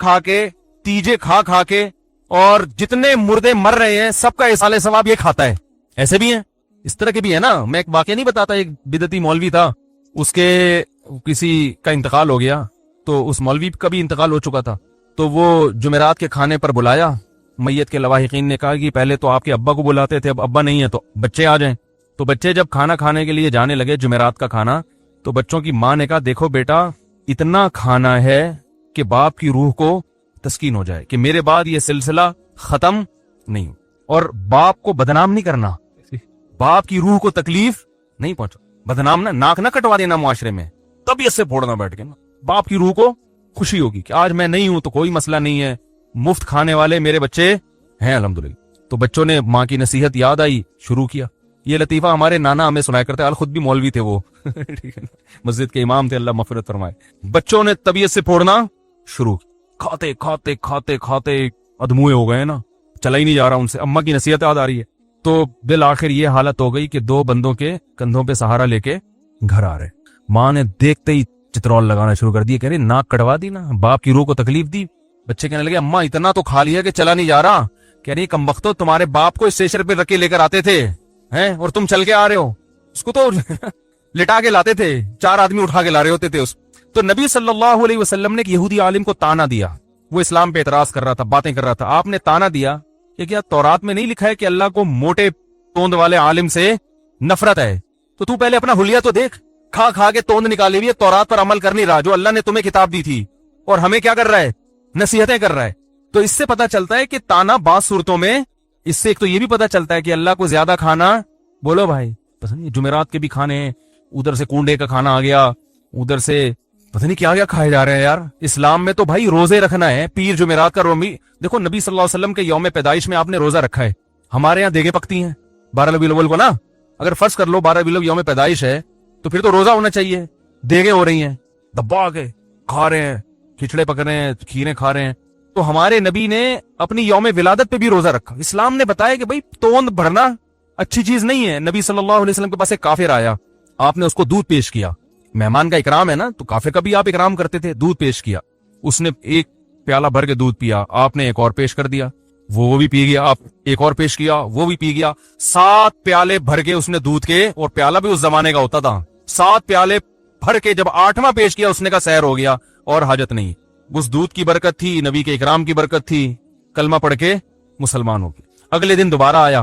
کھا کے, تیجے کھا کھا کے, اور جتنے مردے مر رہے ہیں سب کا احصال ثواب یہ کھاتا ہے. ایسے بھی ہیں, اس طرح کے بھی ہیں نا. میں ایک واقعہ نہیں بتاتا, ایک بدعتی مولوی تھا, اس کے کسی کا انتقال ہو گیا, تو اس مولوی کا بھی انتقال ہو چکا تھا, تو وہ جمعرات کے کھانے پر بلایا. میت کے لواحقین نے کہا کہ پہلے تو آپ کے ابا کو بلاتے تھے, اب ابا نہیں ہے تو بچے آ جائیں. تو بچے جب کھانا کھانے کے لیے جانے لگے, جمعرات کا کھانا, تو بچوں کی ماں نے کہا دیکھو بیٹا اتنا کھانا ہے کہ باپ کی روح کو تسکین ہو جائے, کہ میرے بعد یہ سلسلہ ختم نہیں ہو, اور باپ کو بدنام نہیں کرنا, باپ کی روح کو تکلیف نہیں پہنچا. بدنام نہ, ناک نہ کٹوا دینا معاشرے میں, طبیعت سے پھوڑنا بیٹھ کے نا. باپ کی روح کو خوشی ہوگی کہ آج میں نہیں ہوں تو کوئی مسئلہ نہیں ہے, مفت کھانے والے میرے بچے ہیں الحمدللہ. تو بچوں نے ماں کی نصیحت یاد آئی, شروع کیا. یہ لطیفہ ہمارے نانا ہمیں سنایا کرتے ہیں, خود بھی مولوی تھے وہ, مسجد کے امام تھے, اللہ مغفرت فرمائے. بچوں نے طبیعت سے پھوڑنا شروع, کھاتے کھاتے کھاتے کھاتے ادموئے ہو گئے نا, چلا ہی نہیں جا رہا ان سے. اماں کی نصیحت یاد آ رہی ہے, تو بالآخر یہ حالت ہو گئی کہ 2 بندوں کے کندھوں پہ سہارا لے کے گھر آ رہے. ماں نے دیکھتے ہی چترول لگانا شروع کر دی, کہہ رہی ناک کٹوا دی نا, باپ کی روح کو تکلیف دی. بچے کہنے لگے اماں اتنا تو کھا لیا کہ چلا نہیں جا رہا. کہہ رہی کمبختو تمہارے باپ کو اسٹیشن پہ رکھ کے لے کر آتے تھے ہیں, اور تم چل کے آ رہے ہو, اس کو تو لٹا کے لاتے تھے, 4 آدمی اٹھا کے لا رہے ہوتے تھے اس. تو نبی صلی اللہ علیہ وسلم نے ایک یہودی عالم کو تانا دیا, وہ اسلام پہ اعتراض کر رہا تھا, باتیں کر رہا تھا. آپ نے تانا دیا کہ کیا تورات میں نہیں لکھا ہے کہ اللہ کو موٹے توند والے عالم سے نفرت ہے, تو پہلے اپنا حلیہ تو دیکھ, کھا کھا کے توند نکالی ہوئی ہے, تورات پر عمل کر نہیں رہا جو اللہ نے تمہیں کتاب دی تھی, اور ہمیں کیا کر رہا ہے, نصیحتیں کر رہا ہے. تو اس سے پتا چلتا ہے کہ تانا بعض صورتوں میں, اس سے ایک تو یہ بھی پتا چلتا ہے کہ اللہ کو زیادہ کھانا, بولو بھائی پسند نہیں, جمعرات کے بھی کھانے ہیں, ادھر سے کنڈے کا کھانا آ گیا, ادھر سے پتہ نہیں کیا کیا کھائے جا رہے ہیں یار. اسلام میں تو بھائی روزے رکھنا ہے, پیر جمعرات کا رومی. دیکھو نبی صلی اللہ علیہ وسلم کے یوم پیدائش میں آپ نے روزہ رکھا ہے. ہمارے یہاں دیگیں پکتی ہیں 12 ربیع الاول کو نا, اگر فرض کر لو 12 ربیع الاول یوم پیدائش ہے تو پھر تو روزہ ہونا چاہیے. دیگیں ہو رہی ہیں, دبا کے کھا رہے ہیں, کھچڑے پک رہے ہیں, کھیریں کھا رہے ہیں. تو ہمارے نبی نے اپنی یوم ولادت پہ بھی روزہ رکھا. اسلام نے بتایا کہ بھائی توند بھرنا اچھی چیز نہیں ہے. نبی صلی اللہ علیہ وسلم کے پاس ایک کافر آیا, آپ نے اس کو دودھ پیش کیا, مہمان کا اکرام ہے نا, تو کافر کا بھی آپ اکرام کرتے تھے. دودھ پیش کیا, اس نے ایک پیالہ بھر کے دودھ پیا, آپ نے ایک اور پیش کر دیا, وہ بھی پی گیا, آپ ایک اور پیش کیا, وہ بھی پی گیا. 7 پیالے بھر کے اس نے دودھ کے, اور پیالہ بھی اس زمانے کا ہوتا تھا, 7 پیالے بھر کے جب 8واں پیش کیا اس نے کہا سحر ہو گیا اور حاجت نہیں. اس دودھ کی برکت تھی, نبی کے اکرام کی برکت تھی, کلمہ پڑھ کے مسلمان ہو گئے. اگلے دن دوبارہ آیا,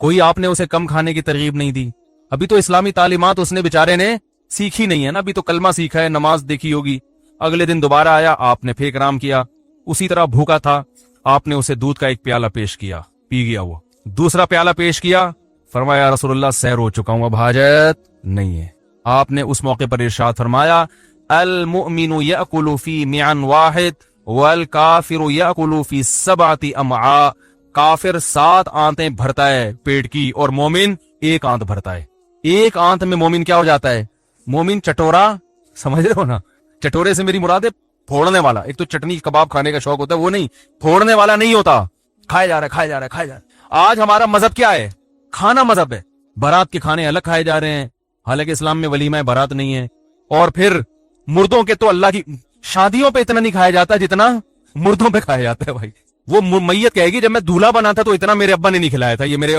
کوئی آپ نے اسے کم کھانے کی ترغیب نہیں دی. ابھی تو اسلامی تعلیمات اس نے بیچارے نے سیکھی نہیں ہے نا, ابھی تو کلمہ سیکھا ہے, نماز دیکھی ہوگی. اگلے دن دوبارہ آیا, آپ نے پھر اکرام کیا, اسی طرح بھوکا تھا, آپ نے اسے دودھ کا ایک پیالہ پیش کیا, پی گیا. وہ دوسرا پیالہ پیش کیا, فرمایا رسول اللہ سحر ہو چکا ہوں, اب حاجت نہیں ہے. آپ نے اس موقع پر ارشاد فرمایا المؤمن یأکل فی معن واحد والکافر یأکل فی 7 امعاء. کافر 7 آنتیں بھرتا ہے پیٹ کی, اور مومن 1 آنت بھرتا ہے. 1 آنت میں مومن کیا ہو جاتا ہے, مومن چٹورا, سمجھ رہے ہو نا. چٹورے سے میری مراد ہے پھوڑنے والا. ایک تو چٹنی کباب کھانے کا شوق ہوتا ہے, وہ نہیں, پھوڑنے والا نہیں ہوتا. کھائے جا رہا ہے, کھائے جا رہا ہے, کھائے جا رہا ہے. آج ہمارا مذہب کیا ہے, کھانا مذہب ہے. بارات کے کھانے الگ کھائے جا رہے ہیں, حالانکہ اسلام میں ولیمہ بارات نہیں ہے. اور پھر مردوں کے تو اللہ کی شادیوں پہ اتنا نہیں کھایا جاتا جتنا مردوں پہ کھایا جاتا ہے. بھائی وہ میت کہے گی جب میں دولہا بنا تھا تو اتنا میرے ابا نے نہیں کھلایا تھا, یہ میرے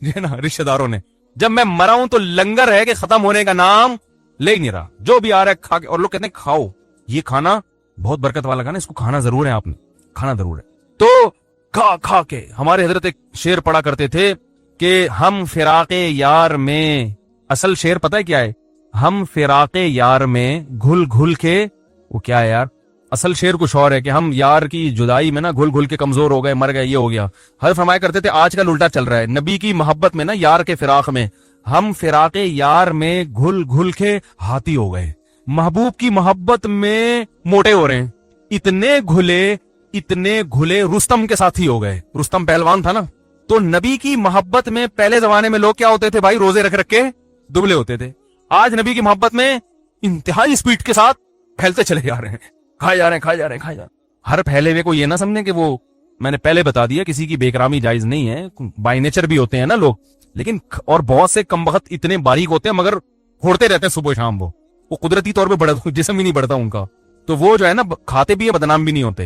نا رشتہ داروں نے. جب میں مرا ہوں تو لنگر ہے کہ ختم ہونے کا نام لے نہیں رہا, جو بھی آ رہا ہے کھا کے. اور لوگ کہتے ہیں کھاؤ, یہ کھانا بہت برکت والا کھانا, اس کو کھانا ضرور ہے, آپ نے کھانا ضرور ہے. تو کھا کھا کے ہمارے حضرت ایک شعر پڑھا کرتے تھے کہ ہم فراق یار میں, اصل شعر پتہ ہے کیا ہے, ہم فراق یار میں گھل گھل کے, وہ کیا ہے یار, اصل شعر کچھ اور ہے کہ ہم یار کی جدائی میں نا گھل گھل کے کمزور ہو گئے, مر گئے, یہ ہو گیا. ہر فرمایا کرتے تھے آج کل الٹا چل رہا ہے, نبی کی محبت میں نا, یار کے فراق میں, ہم فراق یار میں گھل گھل کے ہاتھی ہو گئے, محبوب کی محبت میں موٹے ہو رہے ہیں. اتنے گھلے رستم کے ساتھی ہو گئے. رستم پہلوان تھا نا, تو نبی کی محبت میں پہلے زمانے میں لوگ کیا ہوتے تھے بھائی, روزے رکھ رکھ کے دبلے ہوتے تھے. آج نبی کی محبت میں انتہائی سپیڈ کے ساتھ پھیلتے چلے جا رہے ہیں, کھائے جا رہے ہیں, کھائے جا رہے ہیں, کھائے جا رہے ہیں. ہر پھیلے ہوئے کو یہ نہ سمجھیں کہ وہ, میں نے پہلے بتا دیا کسی کی بے اکرامی جائز نہیں ہے, بائی نیچر بھی ہوتے ہیں نا لوگ, لیکن اور بہت سے کم وقت اتنے باریک ہوتے ہیں مگر پھوڑتے رہتے ہیں صبح شام. وہ قدرتی طور پہ بڑھتا, جسم بھی نہیں بڑھتا ان کا, تو وہ جو ہے نا کھاتے بھی ہے, بدنام بھی نہیں ہوتے.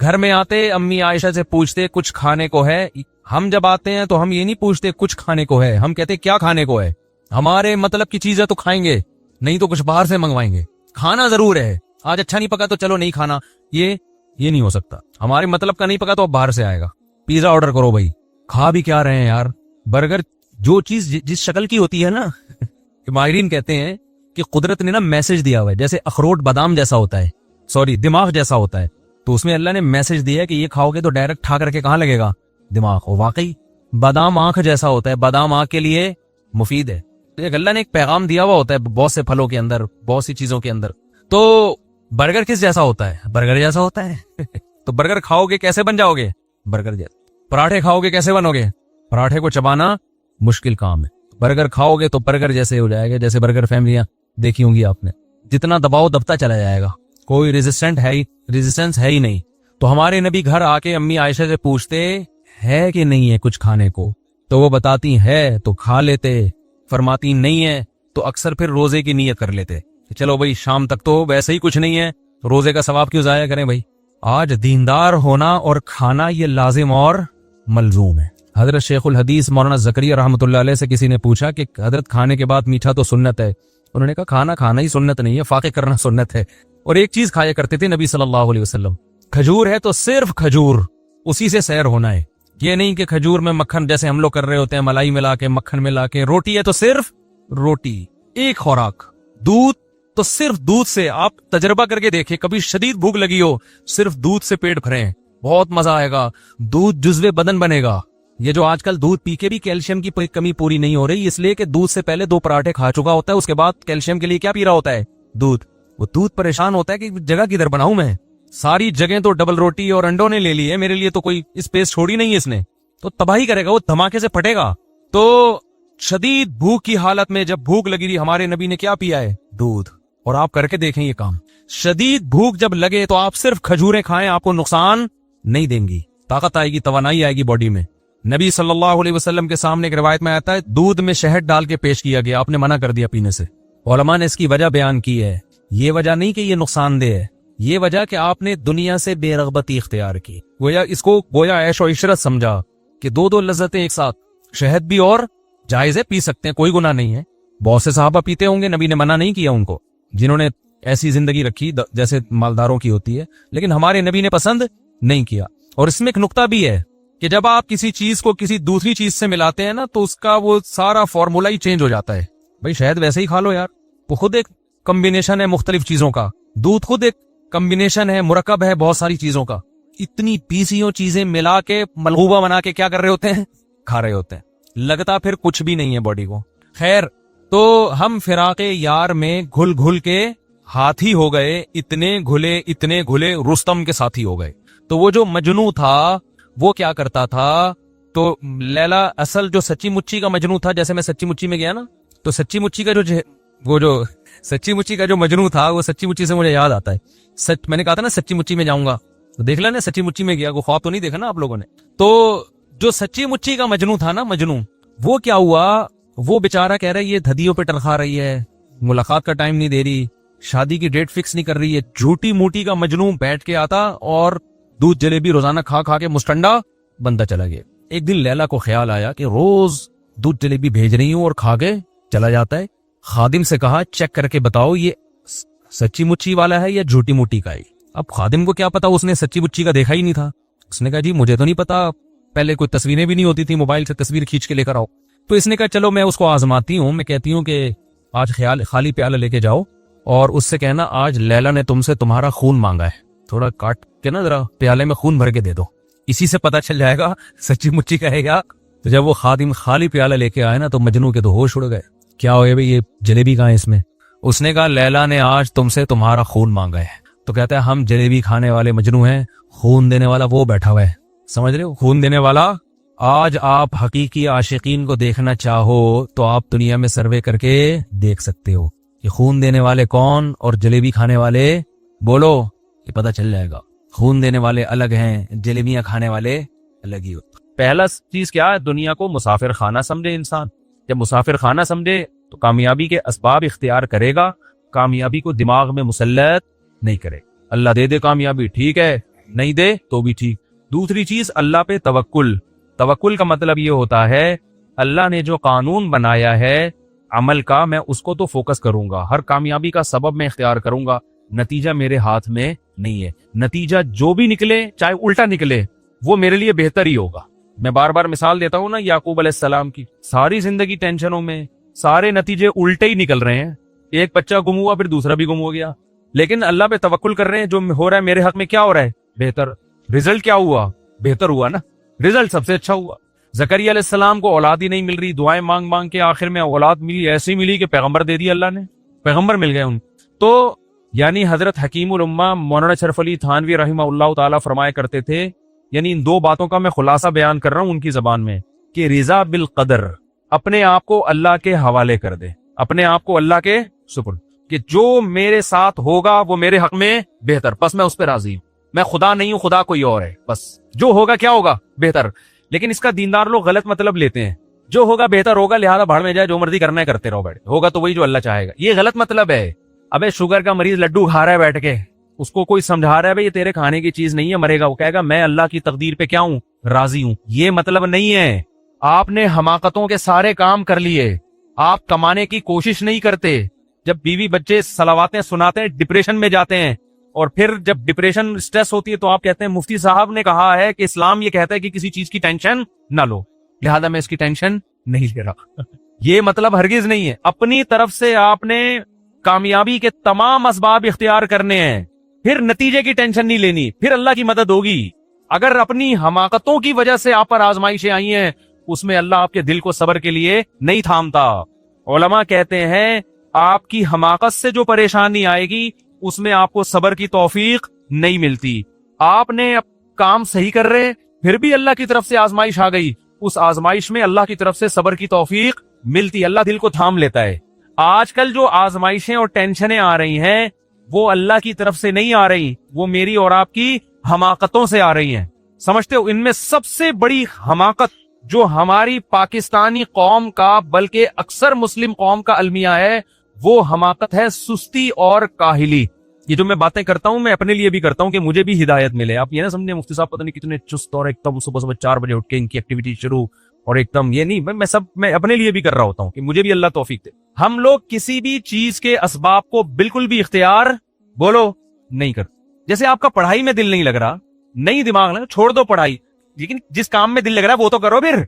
گھر میں آتے امی عائشہ سے پوچھتے کچھ کھانے کو ہے. ہم جب آتے ہیں تو ہم یہ نہیں پوچھتے کچھ کھانے کو ہے, ہم کہتے کیا کھانے کو ہے. ہمارے مطلب کی چیزیں تو کھائیں گے, نہیں تو کچھ باہر سے منگوائیں گے. کھانا ضرور ہے, آج اچھا نہیں پکا تو چلو نہیں کھانا, یہ نہیں ہو سکتا. ہمارے مطلب کا نہیں پکا تو اب باہر سے آئے گا. پیزا آرڈر کرو بھائی, کھا بھی کیا رہے ہیں یار. برگر جو چیز جس شکل کی ہوتی ہے نا, ماہرین کہتے ہیں کہ قدرت نے نا میسج دیا ہوا ہے, جیسے اخروٹ بادام جیسا ہوتا ہے, سوری دماغ جیسا ہوتا ہے, تو اس میں اللہ نے میسج دیا ہے کہ یہ کھاؤ گے تو ڈائریکٹ ٹھا کر کے کہاں لگے گا, دماغ. ہو واقعی بادام آنکھ جیسا ہوتا ہے, بادام آنکھ کے لیے مفید ہے. اللہ نے ایک پیغام دیا ہوا ہوتا ہے بہت سے پھلوں کے اندر, بہت سی چیزوں کے اندر. تو برگر کس جیسا ہوتا ہے, برگر جیسا ہوتا ہے. تو برگر کھاؤ گے کیسے بن جاؤ گے, برگر جیسا. پراٹھے کھاؤ گے کیسے بنو گے, پراٹھے کو چبانا مشکل کام ہے. برگر کھاؤ گے تو برگر جیسے ہو جائے گا, جیسے برگر فیملیاں دیکھی ہوں گی آپ نے, جتنا دباؤ دبتا چلا جائے گا, کوئی ریزسٹنس ہے ہی نہیں. تو ہمارے نبی گھر آ کے امی عائشہ سے پوچھتے ہے کہ نہیں ہے کچھ کھانے کو, تو وہ بتاتی ہے تو کھا لیتے, فرماتی نہیں ہے تو اکثر پھر روزے کی نیت کر لیتے. چلو بھائی شام تک تو ویسے ہی کچھ نہیں ہے, روزے کا ثواب کیوں ضائع کریں بھائی. آج دیندار ہونا اور کھانا یہ لازم اور ملزوم ہے. حضرت شیخ الحدیث مولانا زکریا رحمۃ اللہ علیہ سے کسی نے پوچھا کہ حضرت کھانے کے بعد میٹھا تو سنت ہے. انہوں نے کہا کھانا ہی سنت نہیں ہے, فاقے کرنا سنت ہے. اور ایک چیز کھایا کرتے تھے نبی صلی اللہ علیہ وسلم, کھجور ہے تو صرف کھجور, اسی سے سیر ہونا ہے. یہ نہیں کہ کھجور میں مکھن جیسے ہم لوگ کر رہے ہوتے ہیں, ملائی ملا کے مکھن ملا کے. روٹی ہے تو صرف روٹی, ایک خوراک. دودھ تو صرف دودھ سے, آپ تجربہ کر کے دیکھیں, کبھی شدید بھوک لگی ہو, صرف دودھ سے پیٹ بھریں, بہت مزہ آئے گا. دودھ جزو بدن بنے گا. یہ جو آج کل دودھ پی کے بھی کیلشیم کی کمی پوری نہیں ہو رہی, اس لیے کہ دودھ سے پہلے 2 پراٹھے کھا چکا ہوتا ہے, اس کے بعد کیلشیم کے لیے کیا پی رہا ہوتا ہے, دودھ. وہ دودھ پریشان ہوتا ہے کہ جگہ کدھر بناؤں میں, ساری جگہیں تو ڈبل روٹی اور انڈوں نے لے لی ہے, میرے لیے تو کوئی اسپیس چھوڑی نہیں ہے اس نے, تو تباہی کرے گا, وہ دھماکے سے پھٹے گا. تو شدید بھوک کی حالت میں جب بھوک لگی رہی, ہمارے نبی نے کیا پیا ہے, دودھ. اور آپ کر کے دیکھیں یہ کام, شدید بھوک جب لگے تو آپ صرف کھجوریں کھائیں, آپ کو نقصان نہیں دیں گی, طاقت آئے گی, توانائی آئے گی باڈی میں. نبی صلی اللہ علیہ وسلم کے سامنے ایک روایت میں آتا ہے دودھ میں شہد ڈال کے پیش کیا گیا, آپ نے منع کر دیا پینے سے. علماء نے اس کی وجہ بیان کی ہے, یہ وجہ نہیں کہ یہ نقصان دہ ہے, یہ وجہ کہ آپ نے دنیا سے بے رغبتی اختیار کی, گویا اس کو گویا عیش و عشرت سمجھا کہ 2 لذتیں ایک ساتھ. شہد بھی اور جائز ہے, پی سکتے ہیں, کوئی گناہ نہیں ہے. بہت سے صحابہ پیتے ہوں گے, نبی نے منع نہیں کیا ان کو, جنہوں نے ایسی زندگی رکھی جیسے مالداروں کی ہوتی ہے, لیکن ہمارے نبی نے پسند نہیں کیا. اور اس میں ایک نقطہ بھی ہے کہ جب آپ کسی چیز کو کسی دوسری چیز سے ملاتے ہیں نا, تو اس کا وہ سارا فارمولا ہی چینج ہو جاتا ہے. بھائی شہد ویسے ہی کھا لو یار, وہ خود ایک کمبینیشن ہے مختلف چیزوں کا, دودھ خود ایک کمبینیشن ہے, مرکب ہے بہت ساری چیزوں کا. اتنی پیسیوں چیزیں ملا کے ملغوبہ بنا کے کیا کر رہے ہوتے ہیں, کھا رہے ہوتے ہیں, لگتا پھر کچھ بھی نہیں ہے باڈی کو. خیر, تو ہم فراق یار میں گھل گھل کے ہاتھی ہو گئے, اتنے گھلے رستم کے ساتھی ہو گئے. تو وہ جو مجنو تھا وہ کیا کرتا تھا, تو لیلا اصل جو سچی مچی کا مجنو تھا, جیسے میں سچی مچی میں گیا نا, تو سچی مچی کا سچی مچی کا جو مجنو تھا, وہ سچی مچی سے مجھے یاد آتا ہے. میں نے کہا تھا نا سچی مچی میں جاؤں گا, تو دیکھ لینا سچی مچی میں گیا, وہ خواب تو نہیں دیکھا نا آپ لوگوں نے. تو جو سچی مچی کا مجنو تھا نا, مجنو, وہ کیا ہوا, وہ بیچارہ کہہ رہا ہے یہ دھدیوں پہ ٹنخا رہی ہے, ملاقات کا ٹائم نہیں دے رہی, شادی کی ڈیٹ فکس نہیں کر رہی ہے. جھوٹی موٹی کا مجنو بیٹھ کے آتا اور دودھ جلیبی روزانہ کھا کھا کے مستنڈا بندہ چلا گیا. ایک دن لیلا کو خیال آیا کہ روز دودھ جلیبی بھیج رہی ہوں اور کھا کے چلا جاتا ہے. خادم سے کہا چیک کر کے بتاؤ یہ سچی مچی والا ہے یا جھوٹی موٹی کا ہے. اب خادم کو کیا پتا, اس نے سچی مچی کا دیکھا ہی نہیں تھا. اس نے کہا جی مجھے تو نہیں پتا, پہلے کوئی تصویریں بھی نہیں ہوتی تھی, موبائل سے تصویر کھینچ کے لے کر آؤ. تو اس نے کہا چلو میں اس کو آزماتی ہوں, میں کہتی ہوں کہ آج خالی پیالہ لے کے جاؤ اور اس سے کہنا آج لیلا نے تم سے تمہارا خون مانگا ہے, تھوڑا کاٹ کے نا ذرا پیالے میں خون بھر کے دے دو, اسی سے پتا چل جائے گا سچی مچی کا ہے یا. تو جب وہ خادم خالی پیالہ لے کے آئے نا, تو مجنو کے تو ہوش اڑ گئے, کیا ہوئے بھائی یہ جلیبی کہاں ہے اس میں. اس نے کہا لیلا نے آج تم سے تمہارا خون مانگا ہے. تو کہتا ہے ہم جلیبی کھانے والے مجنو ہیں, خون دینے والا وہ بیٹھا ہوا ہے, سمجھ رہے ہو, خون دینے والا. آج آپ حقیقی عاشقین کو دیکھنا چاہو تو آپ دنیا میں سروے کر کے دیکھ سکتے ہو کہ خون دینے والے کون اور جلیبی کھانے والے, بولو, یہ پتہ چل جائے گا. خون دینے والے الگ ہیں, جلیبیاں کھانے والے الگ ہی ہوتے. پہلا چیز کیا ہے, دنیا کو مسافر خانہ سمجھے انسان. جب مسافر خانہ سمجھے تو کامیابی کے اسباب اختیار کرے گا, کامیابی کو دماغ میں مسلط نہیں کرے. اللہ دے دے کامیابی ٹھیک ہے, نہیں دے تو بھی ٹھیک. دوسری چیز اللہ پہ توکل. توکل کا مطلب یہ ہوتا ہے اللہ نے جو قانون بنایا ہے عمل کا میں اس کو تو فوکس کروں گا, ہر کامیابی کا سبب میں اختیار کروں گا, نتیجہ میرے ہاتھ میں نہیں ہے. نتیجہ جو بھی نکلے چاہے الٹا نکلے وہ میرے لیے بہتر ہی ہوگا. میں بار بار مثال دیتا ہوں نا یعقوب علیہ السلام کی, ساری زندگی ٹینشنوں میں, سارے نتیجے الٹے ہی نکل رہے ہیں. ایک بچہ گم ہوا پھر دوسرا بھی گم ہو گیا, لیکن اللہ پہ توکل کر رہے ہیں, جو ہو رہا ہے میرے حق میں کیا ہو رہا ہے بہتر. رزلٹ کیا ہوا بہتر ہوا نا, رزلٹ سب سے اچھا ہوا. زکریا علیہ السلام کو اولاد ہی نہیں مل رہی, دعائیں مانگ مانگ کے آخر میں اولاد ملی, ایسی ملی کہ پیغمبر دے دیا اللہ نے, پیغمبر مل گئے ان. تو یعنی حضرت حکیم الامہ مولانا اشرف علی تھانوی رحمہ اللہ تعالیٰ فرمایا کرتے تھے, یعنی ان دو باتوں کا میں خلاصہ بیان کر رہا ہوں ان کی زبان میں, کہ رضا بالقدر, اپنے آپ کو اللہ کے حوالے کر دے, اپنے آپ کو اللہ کے سپرد, کہ جو میرے ساتھ ہوگا وہ میرے حق میں بہتر, بس میں اس پہ راضی ہوں. میں خدا نہیں ہوں, خدا کوئی اور ہے, بس جو ہوگا کیا ہوگا بہتر. لیکن اس کا دیندار لوگ غلط مطلب لیتے ہیں, جو ہوگا بہتر ہوگا لہذا بھاڑ میں جائے, جو مرضی کرنا ہے کرتے رہو, بیٹھے ہوگا تو وہی جو اللہ چاہے گا. یہ غلط مطلب ہے. ابے شوگر کا مریض لڈو کھا رہا ہے بیٹھ کے, اس کو کوئی سمجھا رہا ہے یہ تیرے کھانے کی چیز نہیں ہے, مرے گا, وہ کہے گا میں اللہ کی تقدیر پہ کیا ہوں راضی ہوں. یہ مطلب نہیں ہے. آپ نے حماقتوں کے سارے کام کر لیے, آپ کمانے کی کوشش نہیں کرتے. جب بیوی بچے صلواتیں سناتے ہیں ڈپریشن میں جاتے ہیں, اور پھر جب ڈپریشن اسٹریس ہوتی ہے تو آپ کہتے ہیں مفتی صاحب نے کہا ہے کہ اسلام یہ کہتا ہے کہ کسی چیز کی ٹینشن نہ لو, لہذا میں اس کی ٹینشن نہیں لے رہا. یہ مطلب ہرگز نہیں ہے. اپنی طرف سے آپ نے کامیابی کے تمام اسباب اختیار کرنے ہیں, پھر نتیجے کی ٹینشن نہیں لینی, پھر اللہ کی مدد ہوگی. اگر اپنی حماقتوں کی وجہ سے آپ پر آزمائشیں آئی ہیں, اس میں اللہ آپ کے دل کو صبر کے لیے نہیں تھامتا. علماء کہتے ہیں آپ کی حماقت سے جو پریشانی آئے گی اس میں آپ کو صبر کی توفیق نہیں ملتی. آپ نے کام صحیح کر رہے پھر بھی اللہ کی طرف سے آزمائش آ گئی, اس آزمائش میں اللہ کی طرف سے صبر کی توفیق ملتی, اللہ دل کو تھام لیتا ہے. آج کل جو آزمائشیں اور ٹینشنیں آ رہی ہیں وہ اللہ کی طرف سے نہیں آ رہی, وہ میری اور آپ کی حماقتوں سے آ رہی ہیں. سمجھتے ہو ان میں سب سے بڑی حماقت جو ہماری پاکستانی قوم کا بلکہ اکثر مسلم قوم کا المیہ ہے وہ حماقت ہے سستی اور کاہلی. یہ جو میں باتیں کرتا ہوں میں اپنے لیے بھی کرتا ہوں کہ مجھے بھی ہدایت ملے. آپ یہ نہ سمجھیں مفتی صاحب پتہ نہیں کتنے چست اور ایک دم صبح 4 بجے اٹھ کے ان کی ایکٹیویٹی شروع, اور ایک دم یہ نہیں, میں اپنے لیے بھی کر رہا ہوتا ہوں کہ مجھے بھی اللہ توفیق دے. ہم لوگ کسی بھی چیز کے اسباب کو بالکل بھی اختیار بولو نہیں کرتے. جیسے آپ کا پڑھائی میں دل نہیں لگ رہا, نہیں دماغ لگا, چھوڑ دو پڑھائی, لیکن جس کام میں دل لگ رہا ہے وہ تو کرو, پھر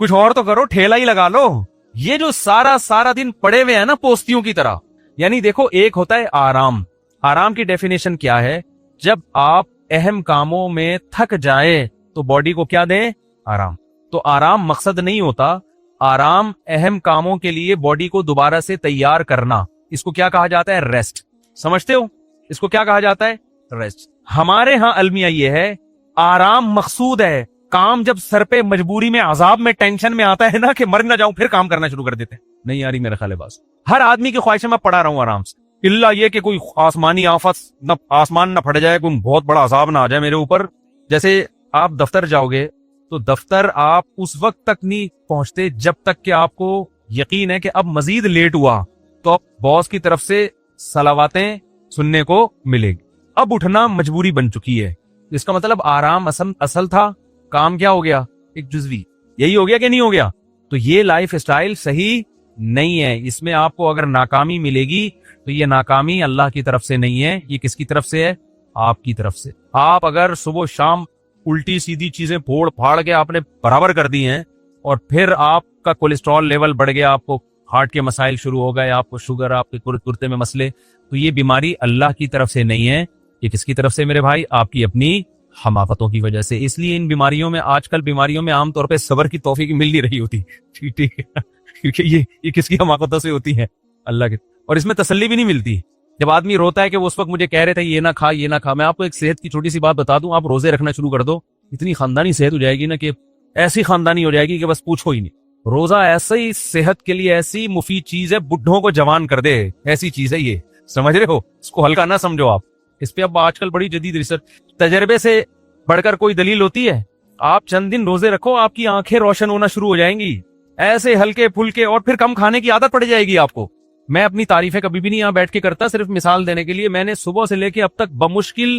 کچھ اور تو کرو, ٹھیلا ہی لگا لو. یہ جو سارا دن پڑے ہوئے ہیں نا پوستیوں کی طرح, یعنی دیکھو ایک ہوتا ہے آرام. آرام کی ڈیفینیشن کیا ہے؟ جب آپ اہم کاموں میں تھک جائیں تو باڈی کو کیا دیں؟ آرام. تو آرام مقصد نہیں ہوتا, آرام اہم کاموں کے لیے باڈی کو دوبارہ سے تیار کرنا, اس کو کیا کہا جاتا ہے؟ ریسٹ. سمجھتے ہو اس کو کیا کہا جاتا ہے؟ ریسٹ. ہمارے ہاں المیہ یہ ہے آرام مقصود ہے. کام جب سر پہ مجبوری میں عذاب میں ٹینشن میں آتا ہے نا کہ مر نہ جاؤں, پھر کام کرنا شروع کر دیتے ہیں. نہیں یاری میرے خیال ہے بس ہر آدمی کی خواہش ہے میں پڑا رہا ہوں آرام سے, اللہ یہ کہ کوئی آسمانی آفت نہ, آسمان نہ پھٹ جائے, کوئی بہت بڑا عذاب نہ آ جائے میرے اوپر. جیسے آپ دفتر جاؤ گے تو دفتر آپ اس وقت تک نہیں پہنچتے جب تک کہ آپ کو یقین ہے کہ اب مزید لیٹ ہوا تو اب باس کی طرف سے صلواتیں سننے کو ملے گی. اب اٹھنا مجبوری بن چکی ہے. اس کا مطلب آرام اصل تھا, کام کیا ہو گیا؟ ایک جزوی. یہی ہو گیا کہ نہیں ہو گیا؟ تو یہ لائف اسٹائل صحیح نہیں ہے. اس میں آپ کو اگر ناکامی ملے گی تو یہ ناکامی اللہ کی طرف سے نہیں ہے, یہ کس کی طرف سے ہے؟ آپ کی طرف سے. آپ اگر صبح و شام الٹی سیدھی چیزیں پھوڑ پھاڑ کے آپ نے برابر کر دی ہیں اور پھر آپ کا کولیسٹرول لیول بڑھ گیا, آپ کو ہارٹ کے مسائل شروع ہو گئے, آپ کو شوگر, آپ کے کرتے میں مسئلے, تو یہ بیماری اللہ کی طرف سے نہیں ہے. یہ کس کی طرف سے میرے بھائی؟ آپ کی اپنی حماقتوں کی وجہ سے. اس لیے ان بیماریوں میں, آج کل بیماریوں میں عام طور پہ صبر کی توفیق مل نہیں رہی ہوتی. ٹھیک ہے, کیونکہ یہ کس کی حماقتوں سے ہوتی ہے؟ اللہ کی. اور اس میں تسلی بھی نہیں ملتی. جب آدمی روتا ہے کہ وہ اس وقت مجھے کہہ رہے تھے یہ نہ کھا یہ نہ کھا, میں آپ کو ایک صحت کی چھوٹی سی بات بتا دوں, آپ روزے رکھنا شروع کر دو, اتنی خاندانی صحت ہو جائے گی نا کہ ایسی خاندانی ہو جائے گی کہ بس پوچھو ہی نہیں. روزہ ایسی صحت کے لیے ایسی مفید چیز ہے, بڈھوں کو جوان کر دے ایسی چیز ہے یہ, سمجھ رہے ہو؟ اس کو ہلکا نہ سمجھو آپ. اس پہ اب آج کل بڑی جدید ریسرچ, تجربے سے بڑھ کر کوئی دلیل ہوتی ہے؟ آپ چند دن روزے رکھو, آپ کی آنکھیں روشن ہونا شروع ہو جائیں گی, ایسے ہلکے پھلکے, اور پھر کم کھانے کی عادت پڑ جائے گی آپ کو. میں اپنی تعریفیں کبھی بھی نہیں یہاں بیٹھ کے کرتا, صرف مثال دینے کے لیے. میں نے صبح سے لے کے اب تک بمشکل